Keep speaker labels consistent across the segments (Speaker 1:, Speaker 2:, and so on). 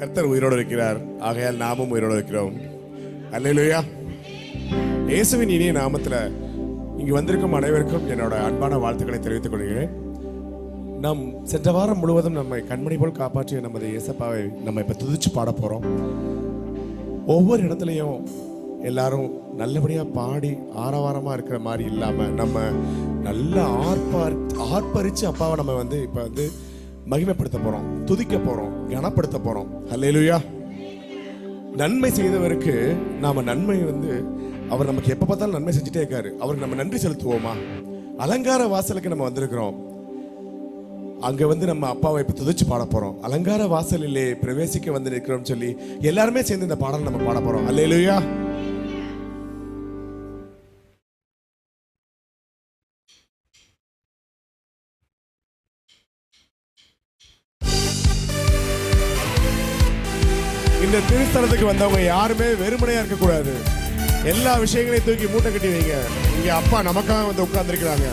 Speaker 1: கர்த்தர் உயிரோடு இருக்கிறார். ஆகையால் நாமும் உயிரோடு இருக்கிறோம். அல்லேலூயா. இயேசுவின் இனிய நாமத்தில் இங்கு வந்திருக்கும் அனைவருக்கும் என்னோட அன்பான வாழ்த்துக்களை தெரிவித்துக் கொள்கிறேன். நம் சென்ற வாரம் முழுவதும் நம்மை கண்மணி போல் காப்பாற்றிய நமது இயேசப்பாவை நம்ம இப்போ துதிச்சு பாட போகிறோம். ஒவ்வொரு இடத்துலையும் எல்லாரும் நல்லபடியாக பாடி ஆரவாரமாக இருக்கிற மாதிரி இல்லாமல் நம்ம நல்லா ஆர்ப்பரித்து அப்பாவை நம்ம இப்போ மகிமைப்படுத்த போகிறோம், துதிக்க போகிறோம், கனப்படுத்த போகிறோம். அல்லேலூயா. நன்மை செய்தவருக்கு நாம் நன்மை அவர் நமக்கு எப்போ பார்த்தாலும் நன்மை செஞ்சுட்டே இருக்காரு. அவருக்கு நம்ம நன்றி செலுத்துவோமா? அலங்கார வாசலுக்கு நம்ம வந்திருக்கிறோம். அங்கே நம்ம அப்பாவை இப்போ துதிச்சு பாட போகிறோம். அலங்கார வாசலிலே பிரவேசிக்க வந்து நிற்கிறோம் சொல்லி எல்லாருமே சேர்ந்து இந்த பாடல் நம்ம பாட போகிறோம். அல்லேலூயா. இந்த திருஸ்தலத்துக்கு வந்தவங்க யாருமே வெறுமனையா இருக்கக்கூடாது. எல்லா விஷயங்களையும் தூக்கி மூட்டை கட்டி வைங்க. இங்க அப்பா நமக்காக உட்கார்ந்துருக்கிறாங்க.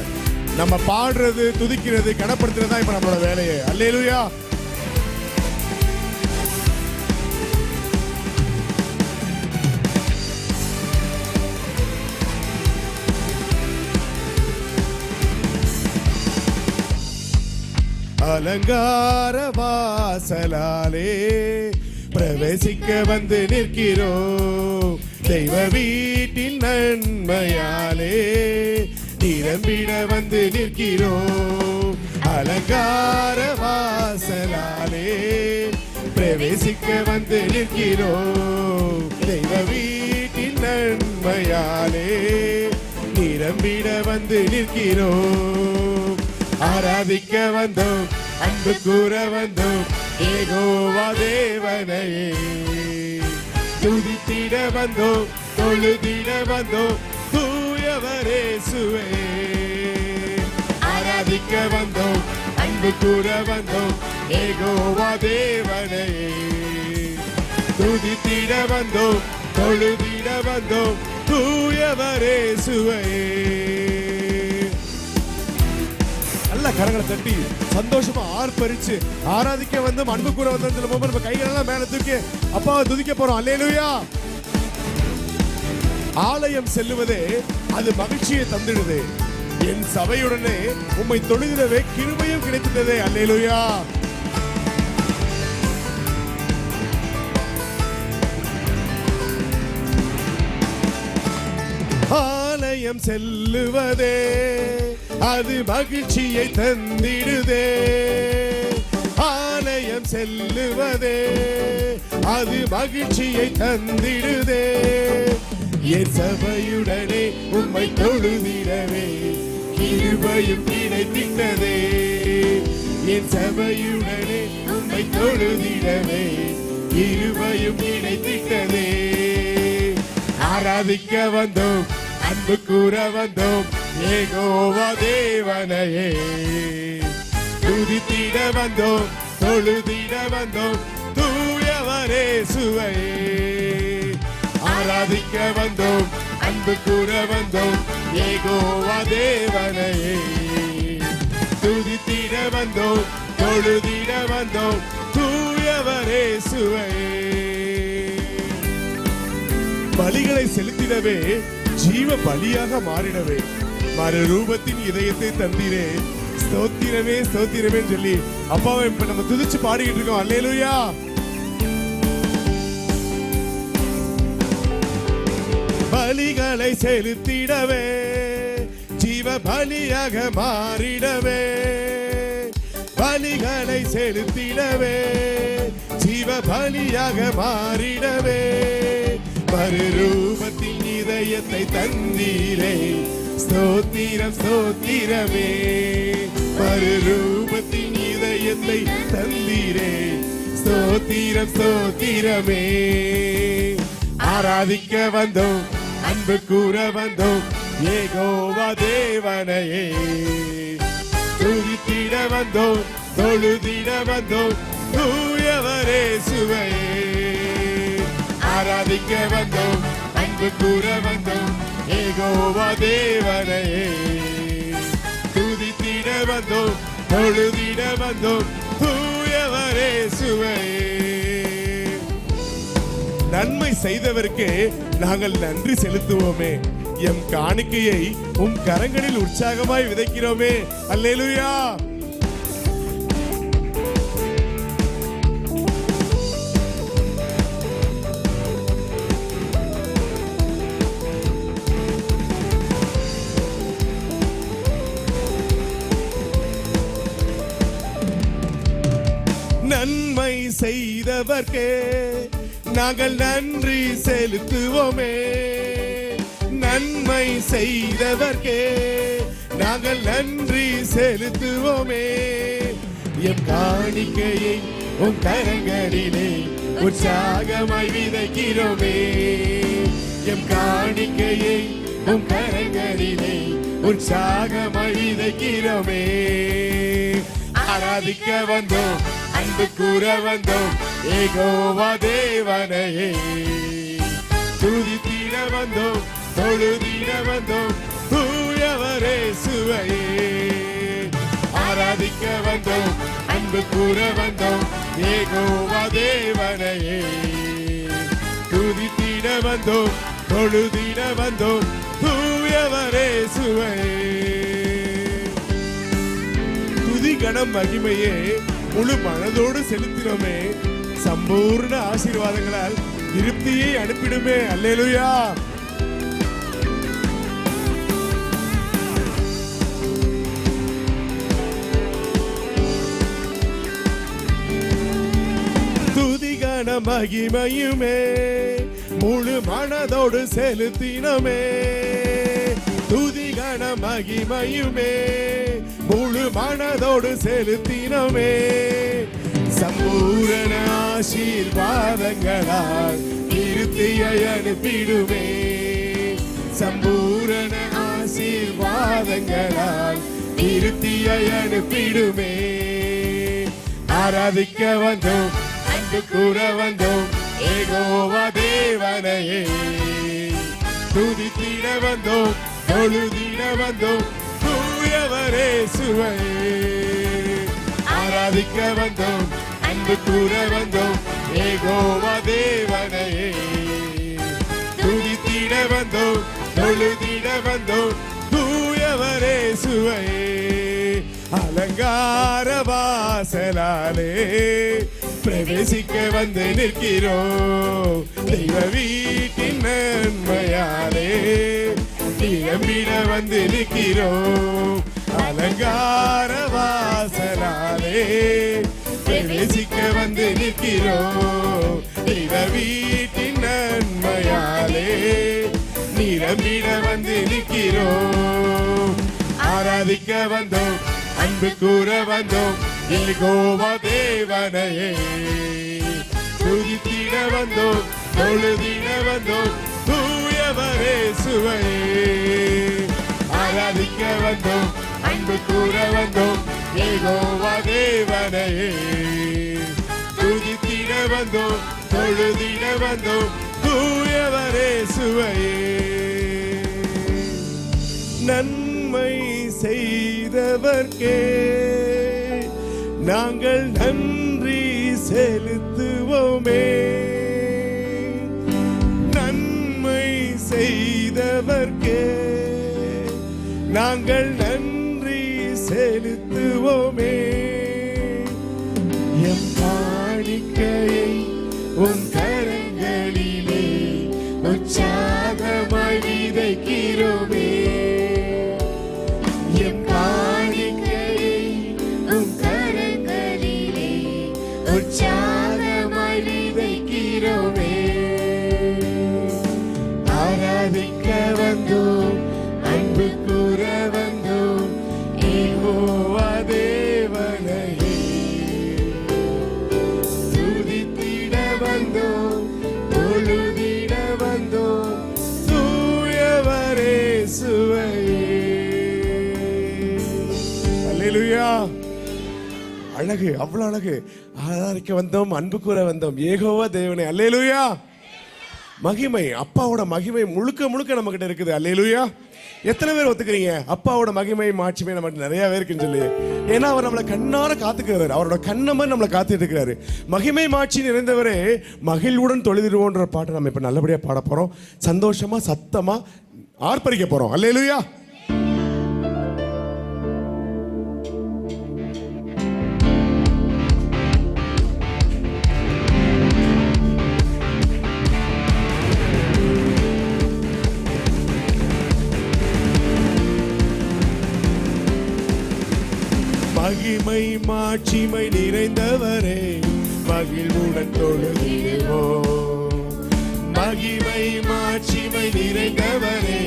Speaker 1: நம்ம பாடுறது, துதிக்கிறது, கனப்படுத்துறது தான் இப்ப நம்மளோட வேலையே. அல்லேலூயா. அலங்கார வாசலாலே பிரவேசிக்க வந்து நிற்கிறோம். தெய்வ வீட்டின் நன்மையாலே நிரம்பிட வந்து நிற்கிறோம். அலங்கார வாசலாலே பிரவேசிக்க வந்து நிற்கிறோம். தெய்வ வீட்டின் நன்மையாலே நிரம்பிட வந்து நிற்கிறோம். ஆராதிக்க வந்தோம், அன்பு கூற வந்தோம், யெகோவா தேவனையே துதித்திட வந்தோம், தொழுதிட வந்தோம், தூயவரே இயேசுவே. ஆராதிக்க வந்தோம், அன்பு கூற வந்தோம், யெகோவா தேவனையே துதித்திட வந்தோம், தொழுதிட வந்தோம், தூயவரே இயேசுவே. நல்ல கரங்களை தட்டி சந்தோஷமா ஆர்ப்பரிச்சு ஆராதிக்க வந்தோம், அன்பு கூற வந்தோம். நம்ம கைகளெல்லாம் மேல தூக்கி அப்பாவை துதிக்க போறோம். அல்லேலூயா. ஆலயம் செல்லுவதே அது மகிழ்ச்சியை தந்திடுது. என் சபையுடனே உம்மை தொழுகிறவே கிருபையும் கிடைத்ததே. அல்லேலூயா. ஆலயம் செல்லுவதே அது மகிழ்ச்சியை தந்திடுதே. ஆலயம் செல்லுவதே அது மகிழ்ச்சியை தந்திடுதே. என் சபையுடனே உம்மை தொழுதிடவே கிருபையும் கிடைத்திட்டதே. என் சபையுடனே உம்மை தொழுதிடவே கிருபையும் கிடைத்திட்டதே. ஆராதிக்க வந்தோம், அன்பு கூற வந்தோம், யெகோவா தேவனையே துதித்திட வந்தோம், தொழுதிட வந்தோம், தூயவரே இயேசுவே. ஆராதிக்க வந்தோம், அன்பு கூற வந்தோம், யெகோவா தேவனையே துதித்திட வந்தோம், தொழுதிட வந்தோம், தூயவரே இயேசுவே. பலிகளை செலுத்திடவே ஜீவ பலியாக மாறிடவே மறுரூபத்தின் இதயத்தை தந்தீரே. ஸ்தோத்திரமே ஸ்தோத்திரமே சொல்லி அப்பாவை இப்ப நம்ம துதிச்சு பாடிக்கிட்டு இருக்கோம். அல்லேலூயா. பலிகளை செலுத்திடவே ஜீவ பலியாக மாறிடவே. பலிகளை செலுத்திடவே ஜீவ பலியாக மாறிடவே. மறுரூபத்தின் இதயத்தை தந்தீரே. ஸ்தோத்திரம் ஸ்தோத்திரமே. மறுரூபத்தின் இதயத்தை தந்தீரே. ஸ்தோத்திரம் ஸ்தோத்திரமே. ஆராதிக்க வந்தோம், அன்பு கூற வந்தோம், யெகோவா தேவனையே துதித்திட வந்தோம், தொழுதிட வந்தோம், தூயவரே இயேசுவே. ஆராதிக்க வந்தோம், அன்பு கூற வந்தோம், யெகோவா தேவனையே துதித்திட வந்தோம், தொழுதிட வந்தோம், தூயவரே இயேசுவே. நன்மை செய்தவருக்கு நாங்கள் நன்றி செலுத்துவோமே. எம் காணிக்கையை உம் கரங்களில் உற்சாகமாய் விதைக்கிறோமே. அல்லேலூயா. நன்மை செய்தவர்க்கே நாங்கள் நன்றி செலுத்துவோமே. நன்மை செய்தவர்க்கே நாங்கள் நன்றி செலுத்துவோமே. எம் காணிக்கையை உம் கரங்களிலே உற்சாகமாய் விதைக்கிறோமே. எம் காணிக்கையை உம் கரங்களிலே உற்சாகமாய் விதைக்கிறோமே. ஆராதிக்க வந்தோம், அன்பு கூற வந்தோம், யெகோவா தேவனையே. துதித்திட வந்தோம், தொழுதிட வந்தோம், தூயவரே சுவையே. ஆராதிக்க வந்தோம், அன்பு கூற வந்தோம், யெகோவா தேவனையே. துதித்திட வந்தோம், தொழுதிட வந்தோம், தூயவரே சுவையே. துதி கணம் மகிமையே முழு மனதோடு செலுத்தினோமே. சம்பூர்ண ஆசீர்வாதங்களால் திருப்தியை அனுப்பிடுமே. அல்லேலூயா. துதி கண மகிமையுமே முழு மனதோடு செலுத்தினோமே. துதி கண மகிமையுமே முழு மனதோடு செலுத்தினோமே. சம்பூரண ஆசீர்வாதங்களால் திருப்தியை அனுப்பிடுமே. சம்பூரண ஆசீர்வாதங்களால் திருப்தியை அனுப்பிடுமே. ஆராதிக்க வந்தோம், அன்பு கூற வந்தோம், யெகோவா தேவனையே. துதித்திட வந்தோம், தொழுதிட வந்தோம், தூயவரே சுவையே. ஆராதிக்க வந்தோம், அன்பு கூற வந்தோம், யெகோவா தேவனையே. துதித்திட வந்தோம், தொழுதிட வந்தோம், தூயவரே சுவையே. அலங்கார வாசலாலே பிரவேசிக்க வந்து நிற்கிறோம். தெய்வ வீட்டின் நன்மையாலே நிரம்பிட வந்து நிற்கிறோம். அலங்கார வாசலாலே பிரவேசிக்க வந்து நிற்கிறோம். தெய்வ வீட்டின் நன்மையாலே நிரம்பிட வந்து நிற்கிறோம். ஆராதிக்க வந்தோம், அன்பு கூற வந்தோம், யெகோவா தேவனையே. துதித்திட வந்தோம், தொழுதிட வந்தோம், தூயவரே சுவையே. ஆராதிக்க வந்தோம், அன்பு கூற வந்தோம், யெகோவா தேவனையே. துதித்திட வந்தோம், தொழுதிட வந்தோம், தூயவரே சுவையே. நன்மை செய்தவர்க்கே நாங்கள் நன்றி செலுத்துவோமே. நன்மை செய்தவர்க்கே நாங்கள் நன்றி செலுத்துவோமே. எம் காணிக்கையை உன் கரங்களிலே உற்சாகமாய் விதைக்கிறோமே. எம் காணிக்கையை உன் கரங்களிலே உற்சாகமாய் விதைக்கிறோமே. ஆராதிக்க வந்தோம், அன்பு கூற வந்தோம், யெகோவா தேவனையே. துதித்திட வந்தோம், தொழுதிட வந்தோம், தூயவரே சுவையே. அல்லேலூயா. அழகு, அவ்வளவு அழகு. ஆராதிக்க வந்தோம், அன்பு கூற வந்தோம், யெகோவா தேவனே. அல்லேலூயா. மகிமை, அப்பாவோட மகிமை முழுக்க முழுக்க நம்ம கிட்ட இருக்குது. அல்லேலூயா. எத்தனை பேர் ஒத்துக்கிறீங்க அப்பாவோட மகிமை மாட்சிமை நமக்கு நிறையவே இருக்குன்னு சொல்லி? ஏன்னா அவர் நம்மளை கண்ணார காத்துக்கிறாரு. அவரோட கண்ணை மாதிரி நம்மளை காத்துட்டு இருக்கிறாரு. மகிமை மாட்சி நிறைந்தவரே மகிழ்வுடன் தொழுதிடுவோன்ற பாட்டை நம்ம இப்ப நல்லபடியா பாட போறோம். சந்தோஷமா சத்தமா ஆர்ப்பரிக்க போறோம். அல்லேலூயா. மகிமை மாட்சிமை நிறைந்தவரே மகிழ்வுடன் தொழுதிடுவோம். மகிமை மாட்சிமை நிறைந்தவரே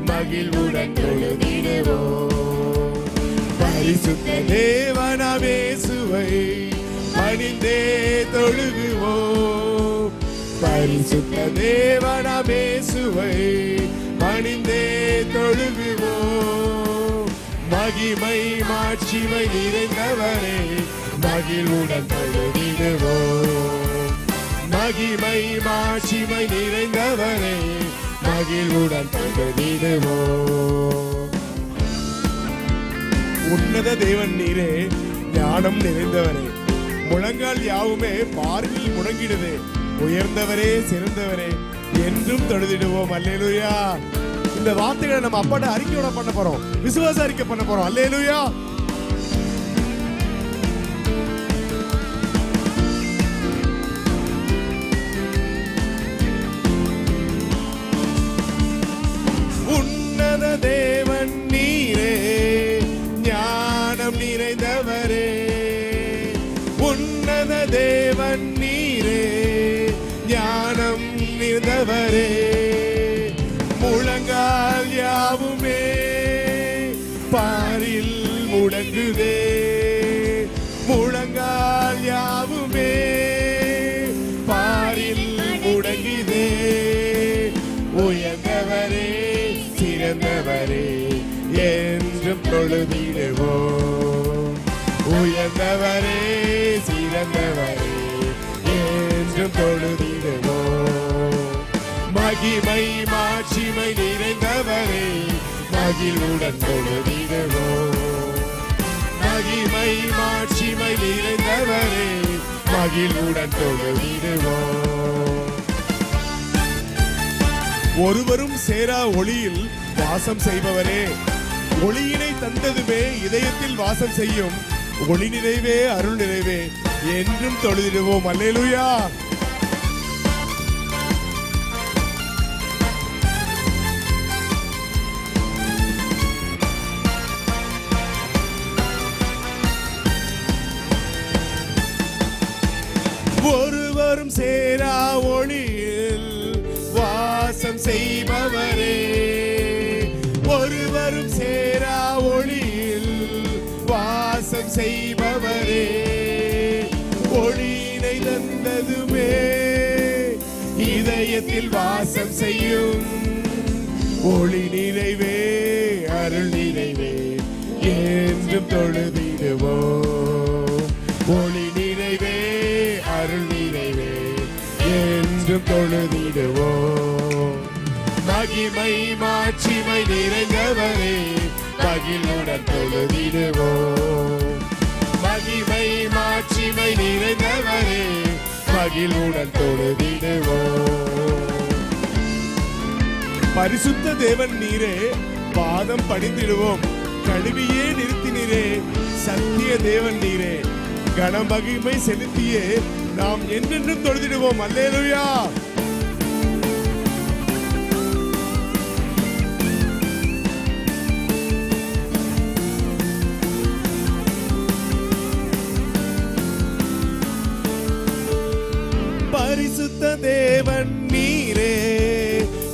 Speaker 1: மகிழ்வுடன் தொழுதிடுவோம். பரிசுத்த தேவனாம் இயேசுவை பணிந்தே தொழுகுவோம். பரிசுத்த தேவனாம் இயேசுவை பணிந்தே தொழுகுவோம். மகிமை மாட்சிமை நிறைந்தவரே மகிழ்வுடன் தொழுதிடுவோம். மகிமை மாட்சிமை நிறைந்தவரே மகிழ்வுடன் தொழுதிடுவோம். உன்னத தேவன் நீரே ஞானம் நிறைந்தவரே முழங்கால் யாவுமே பார்வையில் முடங்கிடுது. உயர்ந்தவரே சிறந்தவரே என்றும் தொழுதிடுவோம். அல்லேலூயா. இந்த வார்த்தைகளை நம்ம அப்பாட்ட அறிக்கையோட பண்ண போறோம். விசுவாச அறிக்கை பண்ண போறோம். அல்லேலூயா. உன்னத தேவன் நீரே ஞானம் நிறைந்தவரே. உன்னத தேவன் நீரே ஞானம் நிறைந்தவரே. முழங்கால் யாவுமே பாரில் முடங்குதே. முழங்கால் யாவுமே பாரில் முடங்குதே. உயர்ந்தவரே சிறந்தவரே என்றும் தொழுதிடுவோம். உயர்ந்தவரே சிறந்தவரே என்றும் தொழுதிடுவோம். மகிமை மாட்சிமை நிறைந்தவரே மகிழ்வுடன் தொழுதிடுவோம். மகிமை மாட்சிமை நிறைந்தவரே மகிழ்வுடன் தொழுதிடுவோம். ஒருவரும் சேரா ஒளியில் வாசம் செய்பவரே ஒளியினை தந்ததுமே இதயத்தில் வாசம் செய்யும் ஒளி நிறைவே அருள் நிறைவே என்றும் தொழுதிடுவோம். அல்லேலூயா. ஒருவரும் சேரா ஒளியில் வாசம் செய்பவரே. ஒருவரும் சேரா ஒளியில் வாசம் செய்பவரே ஒளியினை தந்ததுமே இதயத்தில் வாசம் செய்யும் ஒளி நிறைவே அருள் நிறைவே என்றும் தொழுதிடுவோம். ஒளி நிறைவே அருள் நிறைவே என்றும் தொழுதிடுவோம். மகிமை மாட்சிமை நிறைந்தவரே மகிழ்வுடன் தொழுதிடுவோம். மகிமை மாட்சிமை நிறைந்தவரே மகிழ்வுடன் தொழுதிடுவோம். பரிசுத்த தேவன் நீரே பாதம் பணிந்திடுவோம். கழுவியே நிறுத்தினீரே சத்திய தேவன் நீரே கனமகிமை செலுத்தியே நாம் என்றென்றும் தொழுதிடுவோம். அல்லேலூயா. பரிசுத்த தேவன் நீரே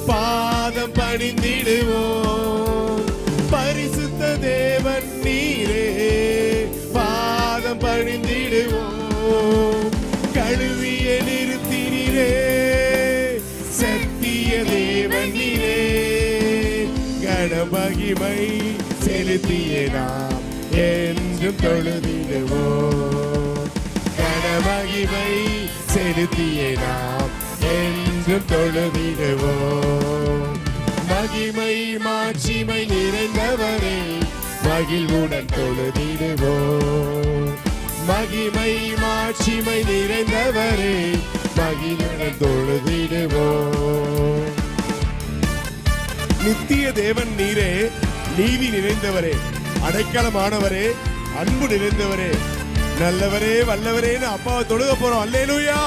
Speaker 1: பாதம் பணிந்திடுவோம். பரிசுத்த தேவன் நீரே பாதம் பணிந்திடுவோம். கழுவிய நிறுத்தினீரே சத்திய தேவன் நீரே கனமகிமை செலுத்திய நாம் என்றும் தொழுதிடுவோம். கனமகிமை செலுத்திய நாம் என்றும் தொழுதிடுவோம். மகிமை மாட்சிமை நிறைந்தவரே மகிழ்வுடன் தொழுதிடுவோம். மகிமை மாட்சிமை நிறைந்தவரே மகிழ்வுடன் தொழுதிடுவோம். நித்திய தேவன் நீரே, நீதி நிறைந்தவரே, அடைக்கலமானவரே, அன்பு நிறைந்தவரே, நல்லவரே, வல்லவரேன்னு அப்பாவை தொழுக போறோம். அல்லேலூயா.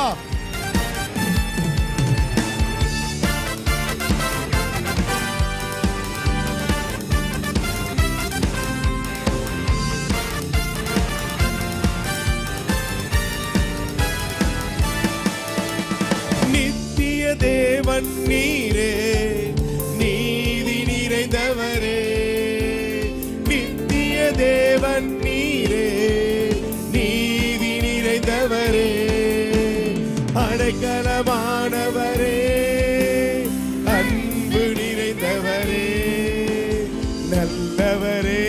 Speaker 1: நித்திய தேவன் நீரே, நீதி நிறைந்தவரே, நித்திய தேவன் நீரே, நீதி நிறைந்தவரே, அடைக்கலமானவரே, அன்பு நிறைந்தவரே, நல்லவரே,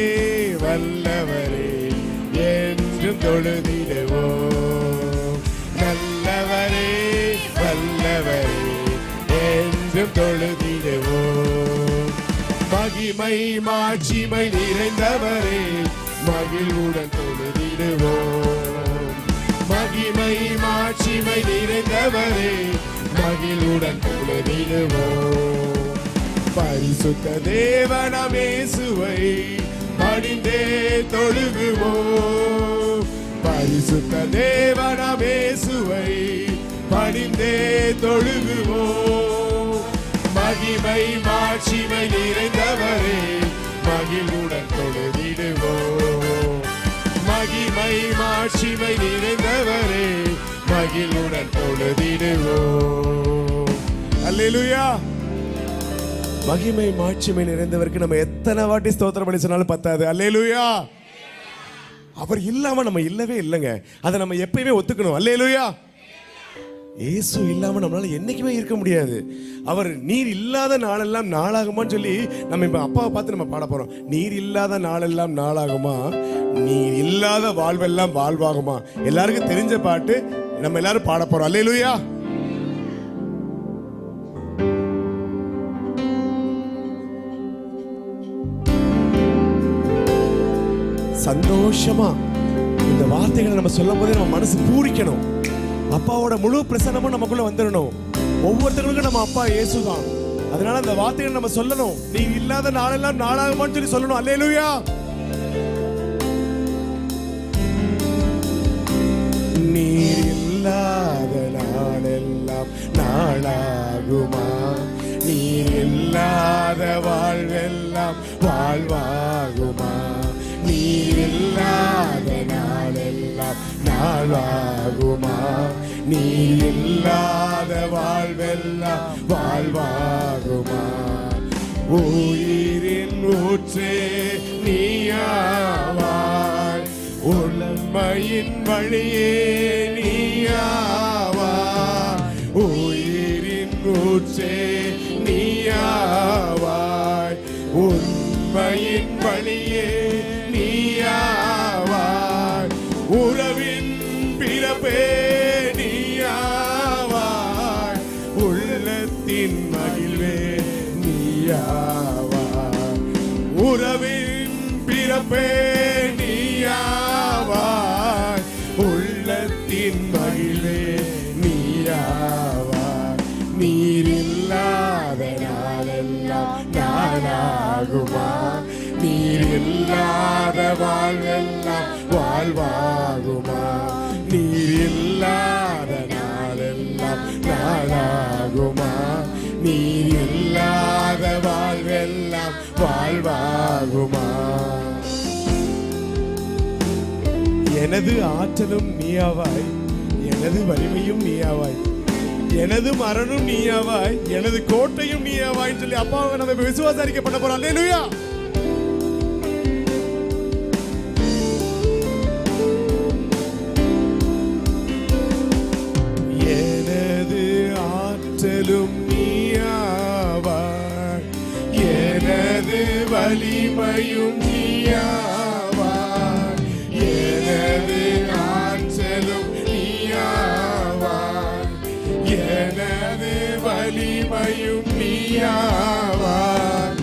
Speaker 1: வல்லவரே, என்றும் தொழுதிடுவோம். நல்லவரே, வல்லவரே, என்றும் தொழுதிடுவோம். மகிமை மாட்சிமை நிறைந்தவரே மகிழ்வுடன் தொழுதிடுவோம். மகிமை மாட்சிமை நிறைந்தவரே மகிழ்வுடன் தொழுதிடுவோம். பரிசுத்த தேவனாம் இயேசுவை பணிந்தே தொழுகுவோம். பரிசுத்த தேவனாம் இயேசுவை பணிந்தே தொழுகுவோம். மகிமை மாட்சிமை நிறைந்தவரே மகிழ்வுடன் தொழுதிடுவோம். மகிமை மாட்சிமை நிறைந்தவரே மகிழ்வுடன் தொழுதிடுவோம். அல்லேலூயா. மகிமை மாட்சிமை நிறைந்தவருக்கு நம்ம எத்தனை வாட்டி ஸ்தோத்திரம் பண்ணி சொன்னாலும் பத்தாது. அல்லேலூயா. அவர் இல்லாம நம்ம இல்லவே இல்லைங்க. அதை நம்ம எப்பயுமே ஒத்துக்கணும். அல்லேலூயா. இயேசு இல்லாம நம்மளால என்னைக்குமே இருக்க முடியாது. அவர் நீர் இல்லாத நாளெல்லாம் நாளாகுமான்னு சொல்லி நம்ம இப்ப அப்பாவை பார்த்து நம்ம பாட போறோம். நீர் இல்லாத நாளெல்லாம் நாளாகுமா, நீர் இல்லாத வாழ்வெல்லாம் வாழ்வாகுமா. எல்லாருக்கும் தெரிஞ்ச பாட்டு நம்ம எல்லாரும் பாட போறோம். அல்லேலூயா. சந்தோஷமா இந்த வார்த்தைகளை நம்ம சொல்லும் போதே நம்ம மனசு பூரிக்கணும். அப்பாவோட முழு பிரசன்னமும் நமக்குள்ள வந்துடணும். ஒவ்வொருத்தருக்கும் நம்ம அப்பா இயேசுதான். அதனால அந்த வார்த்தைகளை நம்ம சொல்லணும். நீ இல்லாத நாளெல்லாம் நாளாகுமான்னு சொல்லி சொல்லணும். அல்லேலூயா. நீர் இல்லாத நாளெல்லாம் நாளாகுமா, நீர் இல்லாத வாழ்வெல்லாம் வாழ்வாகுமா. நீர் இல்லாத நாளெல்லாம் நாளாகுமா, நீர் இல்லாத வாழ்வெல்லாம் வாழ்வாகுமா. உயிரின் ஊற்றே நீயாவாய், உண்மையின் வழியே நீயாவாய். உயிரின் ஊற்றே நீயாவாய், உண்மையின் வழியே நீயாவாய். உறவின் பிறப்பே நீயாவாய், உள்ளத்தின் மகிழ்வே நீயாவாய். உறவின் பிறப்பே நீயாவாய், உள்ளத்தின் மகிழ்வே நீயாவாய். நீர் இல்லாத நாளெல்லாம் நாளாகுமா, நீர் இல்லாத வாழ்வெல்லாம் வாழ்வாகுமா. நீர் இல்லாத நாளெல்லாம் நாளாகுமா, நீர் இல்லாத வாழ்வெல்லாம் வாழ்வாகுமா. எனது ஆற்றலும் நீயாவாய், எனது வலிமையும் நீயாவாய், எனது மரணம் நீயாவாய், எனது கோட்டையும் நீயாவாய் சொல்லி அப்பாவை நம்ம விசுவாசரிக்க பண்ண போறோம். அல்லேலூயா. எனது ஆற்றலும் நீயாவாய், எனது வலிமையும் நீயாவாய், எனது ஆற்றலும் நீயாவாய், எனது வலிமையும் நீயாவாய்,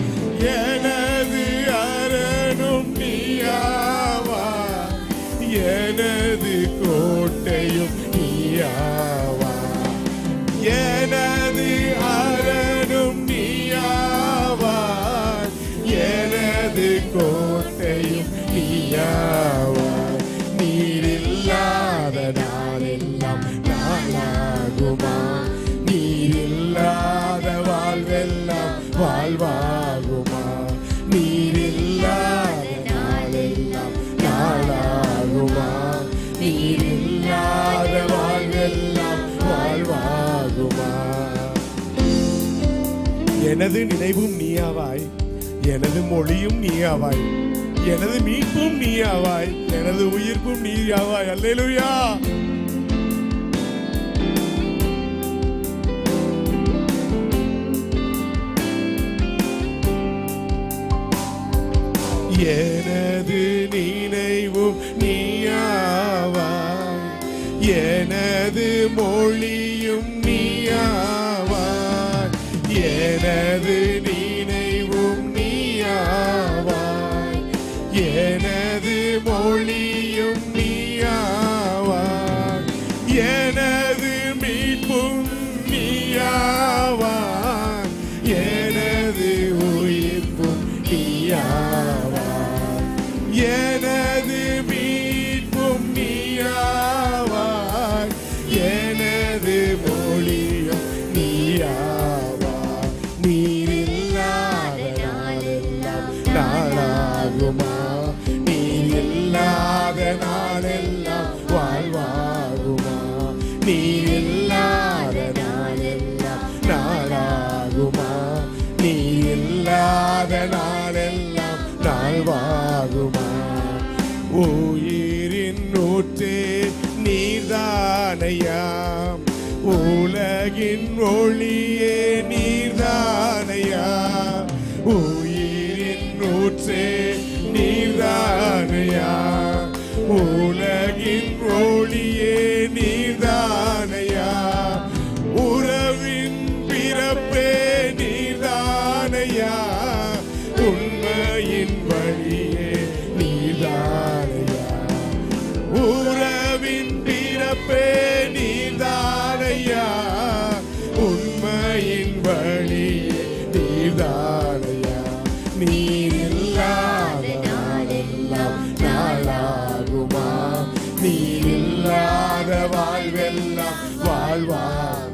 Speaker 1: எனது அரணும் நீயாவாய், எனது கோட்டையும் நீயாவாய், எனது அரணும் நீயாவாய், எனது கோட்டையும் நீயாவாய். நீரில்லாத நாளெல்லாம் நாளாகுமா, நீரில்லாத வாழ்வெல்லாம் வாழ்வாகுமா, நீரில்லாத நாளெல்லாம் நாளாகுமா, நீரில்லாத வாழ்வெல்லாம் வாழ்வாகுமா. எனது நினைவும் நீயாவாய், எனது மொழியும் நீயாவாய், எனது மீட்பும் நீயாவாய், எனது உயிர்ப்பும் நீயாவாய். அல்லேலூயா. எனது நினைவும் நீயாவாய், எனது மொழியும் நீயாவாய், எனது நினைவும் நீயாவாய், எனது மொழியும் நீயாவாய், எனது மீட்பும் நீயாவாய், எனது உயிர்ப்பும் நீயாவாய், எனது மீட்பும் நீயாவாய், எனது மொழியும் நீயாவாய். நீரில்லாத நாளெல்லாம் நாளாகுமா, நீரில்லாத நாளெல்லாம் வாழ்வாகுமா, நீரில்லாத நாளெல்லாம் நாளாகுமா, நீரில்லாத நாளெல்லாம் நாள்வாகுமா. உயிரின் ஊற்றே நீர்தானையாம், உலகின் ஒளியே நீர்தானையா, உயிரின் ஊற்றே நீர்தானையா, உலகின் ஒளியே நீர்தானையா, உறவின் பிறப்பே நீர்தானையா, உண்மையின் வழியே நீர்தானையா, உறவின் பிறப்பே நீர்தானையா, உண்மையின் வழியே நீர்தானையா. நீரில்லாத நாளெல்லாம் நாளாகுமா, நீரில்லாத வாழ்வெல்லாம் வாழ்வா.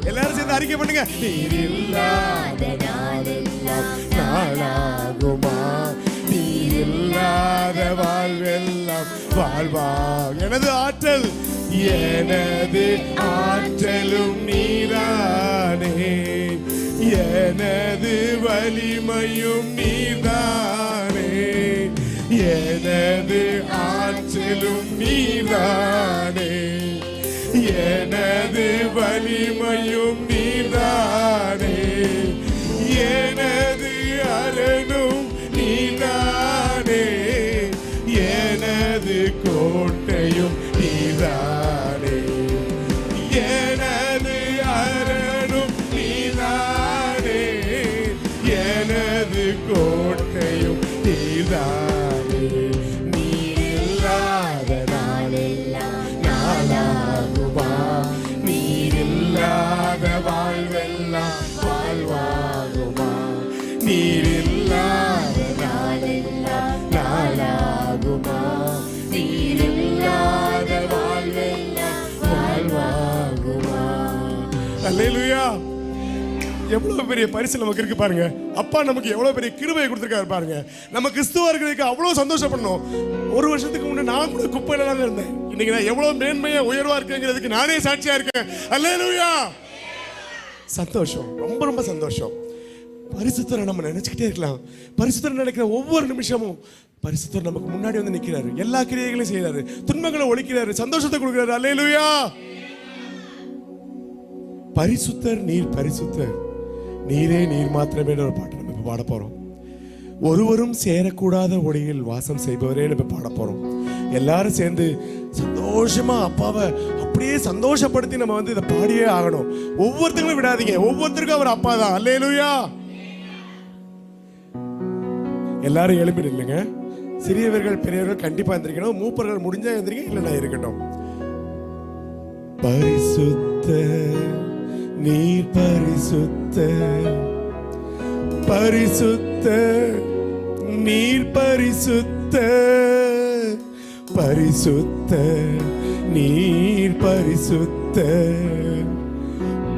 Speaker 1: எல்லாரும் சேர்ந்து அறிக்கை பண்ணுங்க. நீரில்லாத நாளெல்லாம் நாளாகுமா, நீரில்லாத வாழ்வெல்லாம் வாழ்வா. எனது ஆற்றல், எனது ஆற்றலும் நீதானே, எனது வலிமையும் நீதானே, எனது ஆற்றலும் நீதானே, எனது வலிமையும் நீதானே, எனது அரணும் நீதானே, எனது கோட்டையும் நீதானே, எனது அரணும் நீதானே, எனது கோட்டையும் நீதானே. நீரில்லாத நாளெல்லாம் நாளாகுமா, நீரில்லாத வாழ்வெல்லாம் வாழ்வாகுமா, நீரில்லாத நாளெல்லாம் நாளாகுமா, நீரில்லாத வாழ்வெல்லாம் வாழ்வாகுமா. அல்லேலூயா. எவ்வளவு பெரிய பரிசு நமக்கு இருக்கு பாருங்க. அப்பா நமக்கு எவ்வளவு பெரிய கிருபையை கொடுத்திருக்காரு பாருங்க. நம்ம கிறிஸ்துவர்களுக்கு அவ்வளவு சந்தோஷப்படணும். ஒரு வருஷத்துக்கு முன்னாடி நான் கூட குப்பையில தான் இருந்தேன். இன்னைக்கு நான் எவ்வளவு மேன்மையா உயர்வா இருக்கேங்கிறதுக்கு நானே சாட்சியா இருக்கேன். அல்லேலூயா. சந்தோஷம், ரொம்ப ரொம்ப சந்தோஷம். பரிசுத்தரை நம்ம நினைச்சுக்கிட்டே இருக்கலாம். பரிசுத்தரை நினைக்கிற ஒவ்வொரு நிமிஷமும் பரிசுத்தர் நமக்கு முன்னாடி வந்து நிற்கிறாரு. எல்லா கிரியைகளையும் செய்யறாரு, துன்பங்களை ஒழிக்கிறாரு, சந்தோஷத்தை கொடுக்கிறாரு. அல்லேலூயா. பரிசுத்தர் நீர், பரிசுத்தர் நீரே நீர் மாத்திரமே ஒரு பாட்டு நம்ம இப்ப பாட போறோம். ஒருவரும் சேரக்கூடாத ஒளியில் வாசம் செய்பவரே நம்ம பாட போறோம். எல்லாரும் சேர்ந்து சந்தோஷமா அப்பாவை அப்படியே சந்தோஷப்படுத்தி நம்ம இதை பாடியே ஆகணும். ஒவ்வொருத்தங்களும் விடாதீங்க, ஒவ்வொருத்தருக்கும் அவர் அப்பா தான். அல்லேலூயா. எல்லாரும் எழுப்பி நில்லுங்க. சிறியவர்கள் பெரியவர்கள் கண்டிப்பா எந்திரிக்கணும். மூப்பர்கள் முடிஞ்சா எந்திரிக்க, இல்லைன்னா இருக்கட்டும். பரிசுத்த நீர் பரிசுத்த, பரிசுத்த நீர் பரிசுத்த, பரிசுத்த நீர் பரிசுத்த,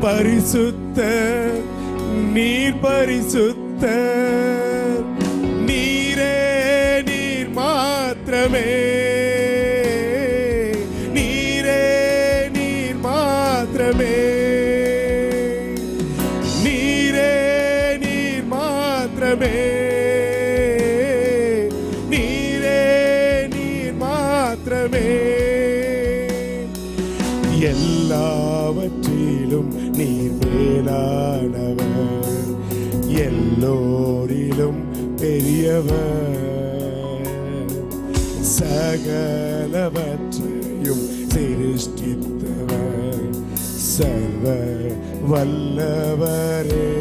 Speaker 1: பரிசுத்த நீர் பரிசுத்த, நீரே நீர் மாத்திரமே, நீரே நீர் மாத்திரமே, நீரே நீர் மாத்திரமே, நீரே நீர் மாத்திரமே. எல்லாவற்றிலும் நீர் மேலானவர், எல்லோரிலும் பெரியவர், சகலவற்றையும் சிருஷ்டித்தவர், சர்வ வல்லவரே.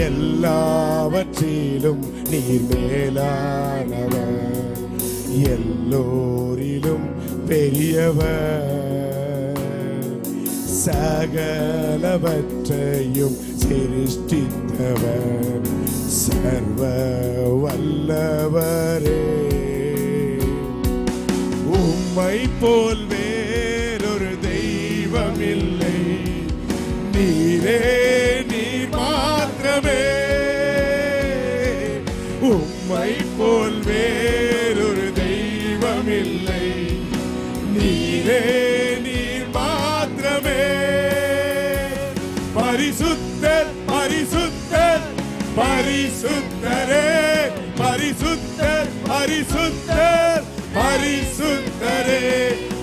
Speaker 1: எல்லாவற்றிலும் நீர் மேலானவர், எல்லோரிலும் பெரியவர், சகலவற்றையும் சிருஷ்டித்தவர், சர்வ வல்லவரே. உம்மை போல் வேறொரு தெய்வம் இல்லை, நீரே நீர் மாத்திரமே. உம்மை போல் வேறொரு தெய்வம் இல்லை, நீரே நீர் மாத்திரமே. பரிசுத்தர் பரிசுத்தர் பரிசுத்தரே, பரிசுத்தர் பரிசுத்தர் பரிசுத்தரே,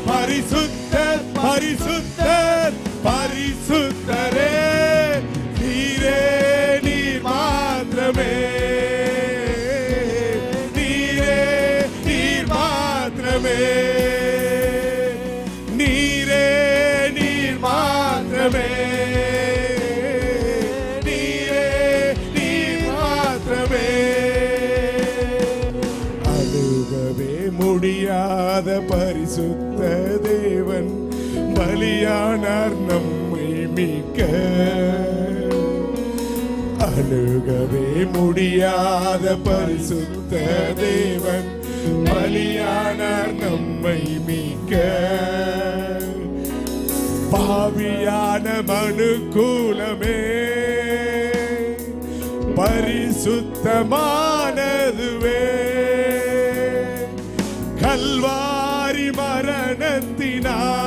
Speaker 1: பரிசுத்தர் பரிசுத்தர் பரிசுத்தரே, நீரே நீர் மாத்திரமே, நீரே நீர் மாத்திரமே, நீரே நீர் மாத்திரமே, நீரே நீர் மாத்திரமே. அழுகவே முடியாத பரிசுத்த தேவன் பலியானார் நம்மை மீட்க. அழுகவே முடியாத பரிசுத்த தேவன் பலியானார் நம்மை மீட்க. பாவியான மனுக்குலமே பரிசுத்தமானதுவே, கல்வாரி மரணத்தினார்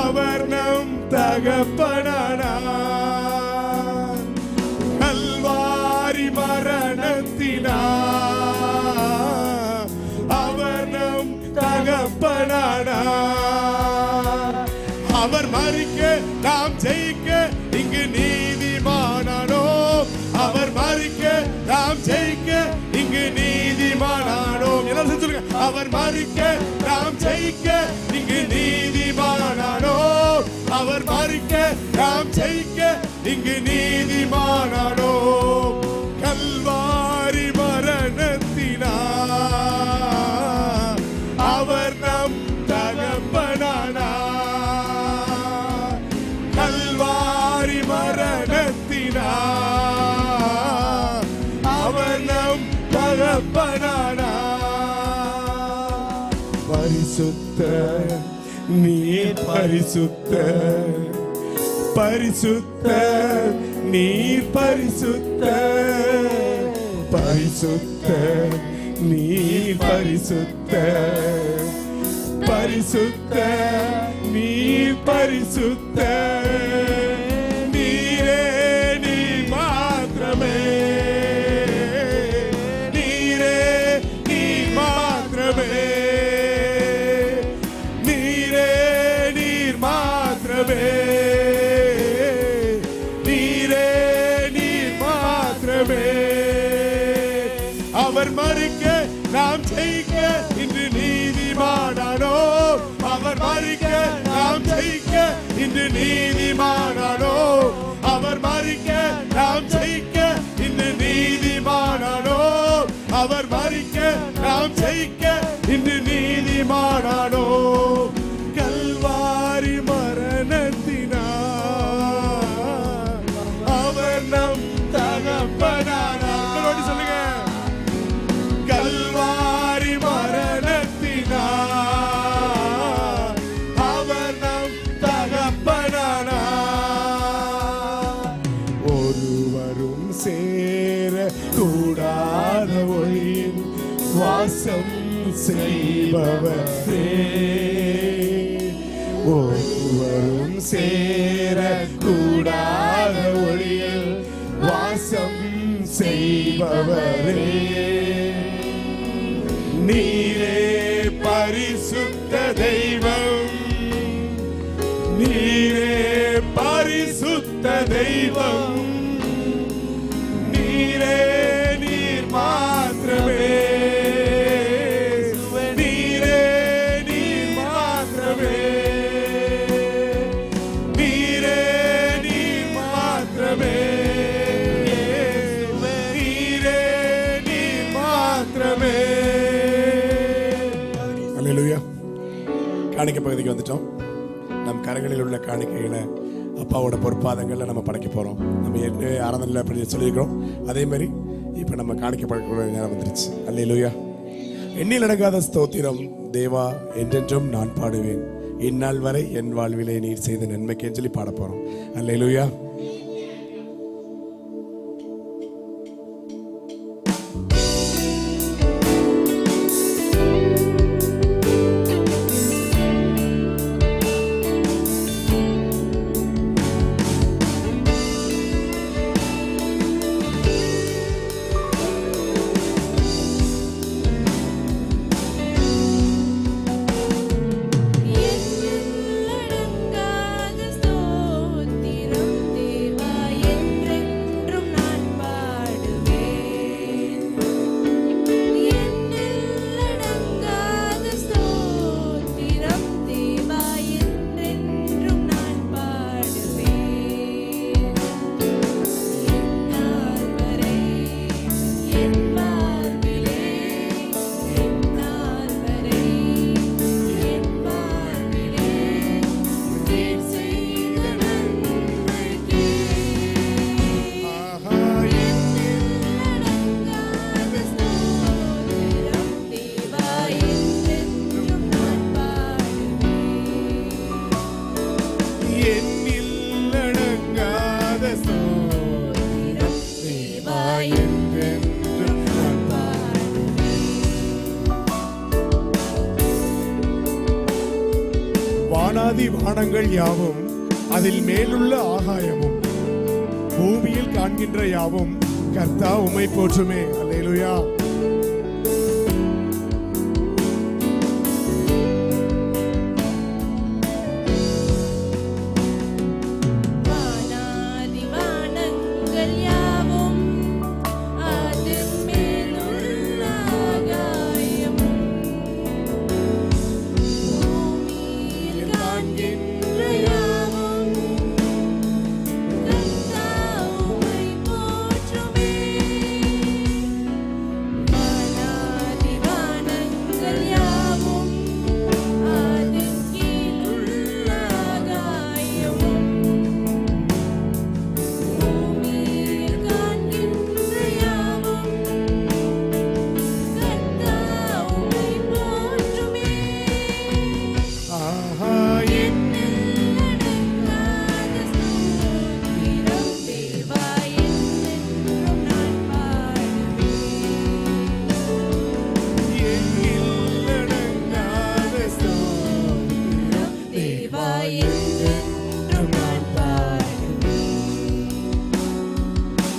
Speaker 1: அவர் நம் தகப்பனானார், கல்வாரி மரணத்தினார் அவர் நம் தகப்பனானார். அவர் மரிக்க நாம் ஜெயிக்க இங்கு நீதிமானானோம், அவர் மரிக்க நாம் ஜெயிக்க இங்கு நீதிமானானோம். எல்லாரும் சொல்லுங்க, அவர் மரிக்க நாம் ஜெயிக்க இங்கு நீதிமானானோம், அவர் மரிக்க நாம் ஜெயிக்க இங்கு நீதிமானானோம். கல்வாரி மரணத்தினார் அவர் நம் தகப்பனானார், கல்வாரி மரணத்தினார் அவர் நம் தகப்பனானார். பரிசுத்த நீர் பரிசுத்த, பரிசுத்த நீர் பரிசுத்த, பரிசுத்த நீர் பரிசுத்த, பரிசுத்த நீர் பரிசுத்த, நீரே நீர் மாத்திரமே, நீரே நீர் மாத்திரமே, நீரே நீர் மாத்திரமே, நீரே நீர் மாத்திரமே. அவர் மரிக்க நாம் ஜெயிக்க இன்று நீதிமானா நீதிமானானோ, அவர் மரிக்க நாம் ஜெயிக்க இன்று நீதிமானானோ, அவர் மரிக்க நாம் ஜெயிக்க இன்று நீதிமானானோ. கல்வாரி மரணத்தினார் அவர் நம் தகப்பனானார். சொல்லுங்க, கல்வாரி மரணத்தினார் அவர் நம் தகப்பனானார். ஒருவரும் சேர கூடாத ஒளியில் வாசம் செய்பவரே, ஒருவரும் சேர கூடாத ஒளியில் வாசம் செய்பவரே, நீரே பரிசுத்த தெய்வம், நீரே பரிசுத்த தெய்வம், நீரே நீர் மாத்திரமே, நீரே நீர் மாத்திரமே, நீரே நீர் மாத்திரமே, நீரே நீர் மாத்திரமே. அல்லேலூயா. காணிக்கை பகுதிக்கு வந்துட்டோம். நம் கரங்களில் உள்ள காணிக்கைகளை அப்பாவோட பொற்பாதங்களில் நம்ம படைக்க போகிறோம். நம்ம ஏற்கனவே ஆராதனையில் அப்படி சொல்லியிருக்கிறோம். அதே மாதிரி இப்போ நம்ம காணிக்கை படைக்கிற நேரம் வந்துருச்சு. அல்லேலூயா. எண்ணில் அடங்காத ஸ்தோத்திரம் தேவா, என்றென்றும் நான் பாடுவேன், இந்நாள் வரை என் வாழ்விலே நீர் செய்த நன்மைக்கேன்னு சொல்லி பாட போகிறோம். அல்லேலூயா. வானாதி வானங்கள் யாவும் அதில் மேலுள்ள ஆகாயமும் பூமியில் காண்கின்ற யாவும் கர்த்தா உம்மை போற்றுமே. அல்லேலூயா.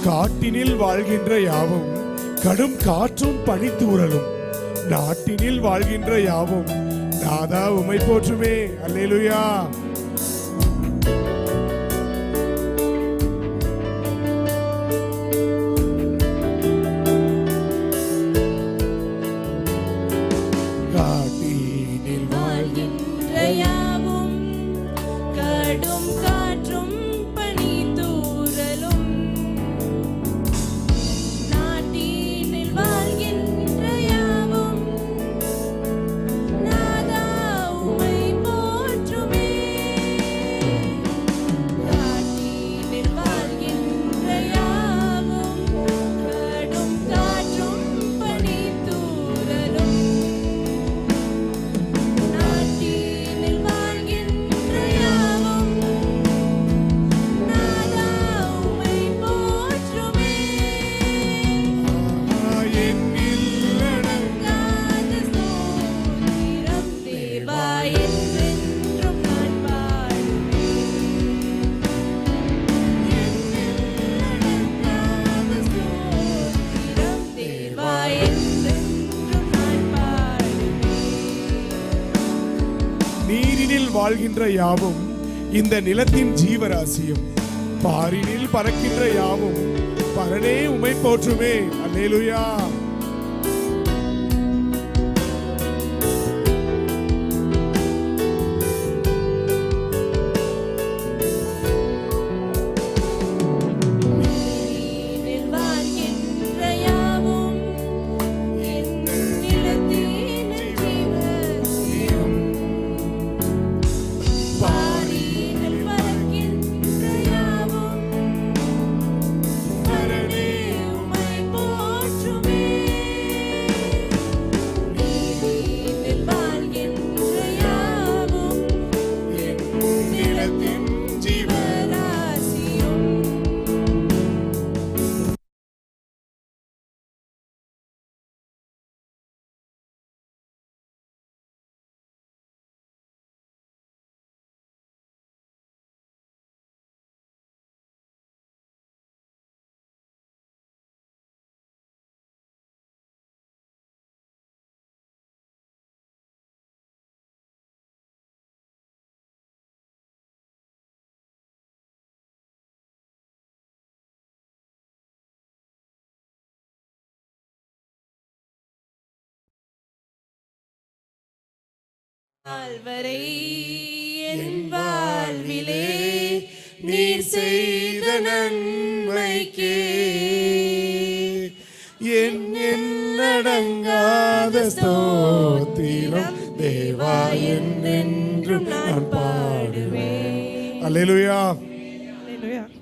Speaker 1: காட்டினில் வாழ்கின்ற யாவும் கடும் காற்றும் பனித்தூறலும் நாட்டினில் வாழ்கின்ற யாவும் நாதா உம்மை போற்றுமே. அல்லேலூயா.
Speaker 2: காட்டினில் வாழ்கின்ற யாவும் கடும்
Speaker 1: வாழ்கின்ற யாவும் இந்த நிலத்தின் ஜீவராசியும் பாரினில் பறக்கின்ற யாவும் பரனே உமை போற்றுமே. அல்லேலூயா.
Speaker 2: வரை என் வாழ்விலே நீர் செய்த நன்மைக்கே
Speaker 1: என் எண்ணடங்காத ஸ்தோத்திரம் தேவா என்றென்றும் நான் பாடுவேன். அல்லேலூயா.
Speaker 2: அல்லேலூயா.